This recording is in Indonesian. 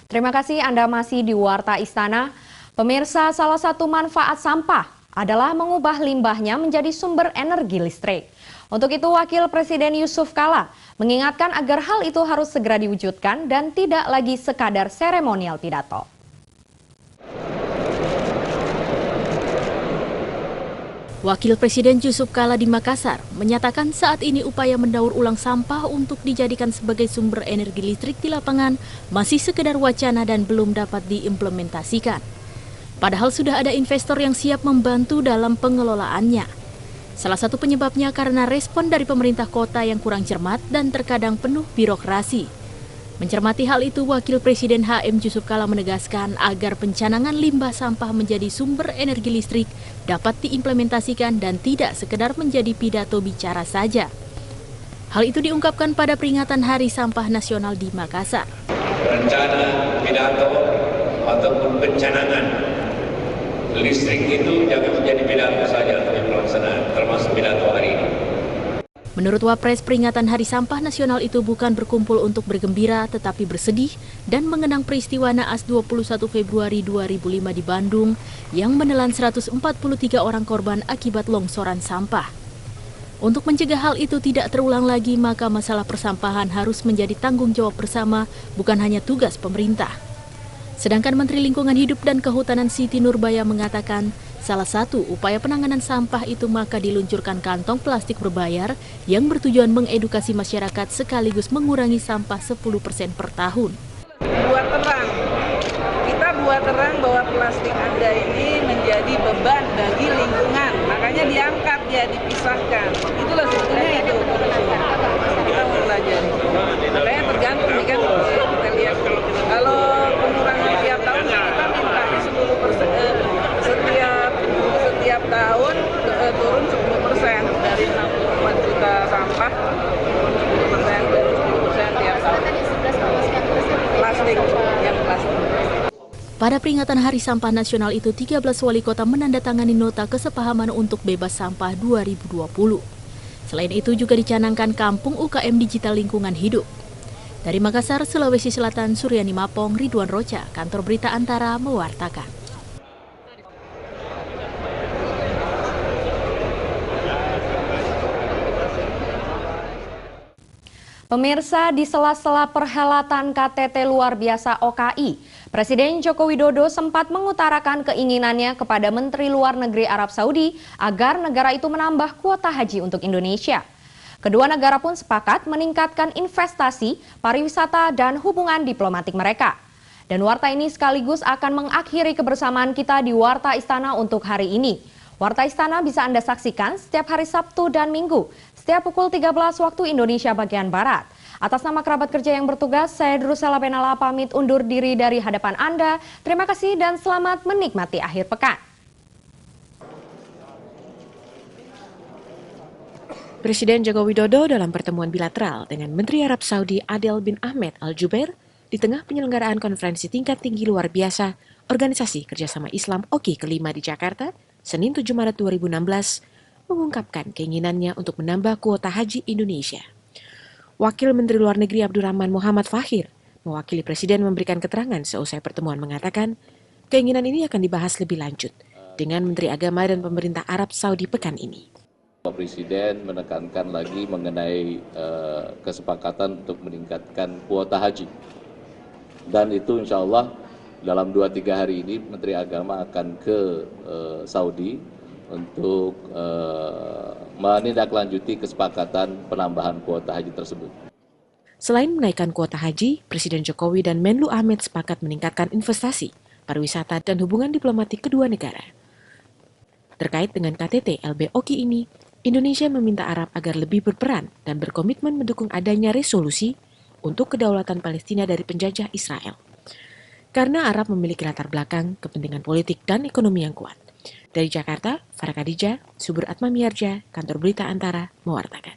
Terima kasih Anda masih di Warta Istana. Pemirsa, salah satu manfaat sampah adalah mengubah limbahnya menjadi sumber energi listrik. Untuk itu, Wakil Presiden Yusuf Kala mengingatkan agar hal itu harus segera diwujudkan dan tidak lagi sekadar seremonial pidato. Wakil Presiden Yusuf Kala di Makassar menyatakan saat ini upaya mendaur ulang sampah untuk dijadikan sebagai sumber energi listrik di lapangan masih sekedar wacana dan belum dapat diimplementasikan. Padahal sudah ada investor yang siap membantu dalam pengelolaannya. Salah satu penyebabnya karena respon dari pemerintah kota yang kurang cermat dan terkadang penuh birokrasi. Mencermati hal itu, Wakil Presiden HM Yusuf Kala menegaskan agar pencanangan limbah sampah menjadi sumber energi listrik dapat diimplementasikan dan tidak sekedar menjadi pidato bicara saja. Hal itu diungkapkan pada peringatan Hari Sampah Nasional di Makassar. Rencana pidato ataupun pencanangan listrik itu jangan menjadi pidato saja untuk pelaksanaan, termasuk pidato hari ini. Menurut Wapres, peringatan Hari Sampah Nasional itu bukan berkumpul untuk bergembira, tetapi bersedih dan mengenang peristiwa naas 21 Februari 2005 di Bandung yang menelan 143 orang korban akibat longsoran sampah. Untuk mencegah hal itu tidak terulang lagi, maka masalah persampahan harus menjadi tanggung jawab bersama, bukan hanya tugas pemerintah. Sedangkan Menteri Lingkungan Hidup dan Kehutanan Siti Nurbaya mengatakan, salah satu upaya penanganan sampah itu maka diluncurkan kantong plastik berbayar yang bertujuan mengedukasi masyarakat sekaligus mengurangi sampah 10% per tahun. Kita buat terang bahwa plastik Anda ini menjadi beban bagi lingkungan, makanya diangkat ya, dipisahkan. Itulah sebetulnya itu. Kita mau belajar. Makanya tergantung nih kan, kita lihat kalau pengurangan tiap tahun kita minta 10%. Setiap tahun turun 10% dari 64 juta sampah, turun 10%, turun 10% tiap tahun. Plastik, yang plastik. Pada peringatan Hari Sampah Nasional itu, 13 wali kota menandatangani nota kesepahaman untuk bebas sampah 2020. Selain itu juga dicanangkan Kampung UKM Digital Lingkungan Hidup. Dari Makassar, Sulawesi Selatan, Suryani Mapong, Ridwan Roca, Kantor Berita Antara mewartakan. Pemirsa, di sela-sela perhelatan KTT luar biasa OKI, Presiden Joko Widodo sempat mengutarakan keinginannya kepada Menteri Luar Negeri Arab Saudi agar negara itu menambah kuota haji untuk Indonesia. Kedua negara pun sepakat meningkatkan investasi, pariwisata, dan hubungan diplomatik mereka. Dan warta ini sekaligus akan mengakhiri kebersamaan kita di Warta Istana untuk hari ini. Warta Istana bisa Anda saksikan setiap hari Sabtu dan Minggu, setiap pukul 13 waktu Indonesia bagian Barat. Atas nama kerabat kerja yang bertugas, saya Drusela Benala pamit undur diri dari hadapan Anda. Terima kasih dan selamat menikmati akhir pekan. Presiden Joko Widodo dalam pertemuan bilateral dengan Menteri Arab Saudi Adel bin Ahmed Al-Jubeir di tengah penyelenggaraan konferensi tingkat tinggi luar biasa Organisasi Kerjasama Islam OKI kelima di Jakarta, Senin 7 Maret 2016, mengungkapkan keinginannya untuk menambah kuota haji Indonesia. Wakil Menteri Luar Negeri Abdurrahman Muhammad Fakhir mewakili Presiden memberikan keterangan seusai pertemuan mengatakan keinginan ini akan dibahas lebih lanjut dengan Menteri Agama dan Pemerintah Arab Saudi pekan ini. Presiden menekankan lagi mengenai kesepakatan untuk meningkatkan kuota haji. Dan itu insya Allah dalam 2-3 hari ini Menteri Agama akan ke Saudi untuk menindaklanjuti kesepakatan penambahan kuota haji tersebut. Selain menaikkan kuota haji, Presiden Jokowi dan Menlu Ahmed sepakat meningkatkan investasi, pariwisata, dan hubungan diplomatik kedua negara. Terkait dengan KTT LB OKI ini, Indonesia meminta Arab agar lebih berperan dan berkomitmen mendukung adanya resolusi untuk kedaulatan Palestina dari penjajah Israel. Karena Arab memiliki latar belakang, kepentingan politik, dan ekonomi yang kuat. Dari Jakarta, Farah Khadijah, Subur Atmamiarja, Kantor Berita Antara, mewartakan.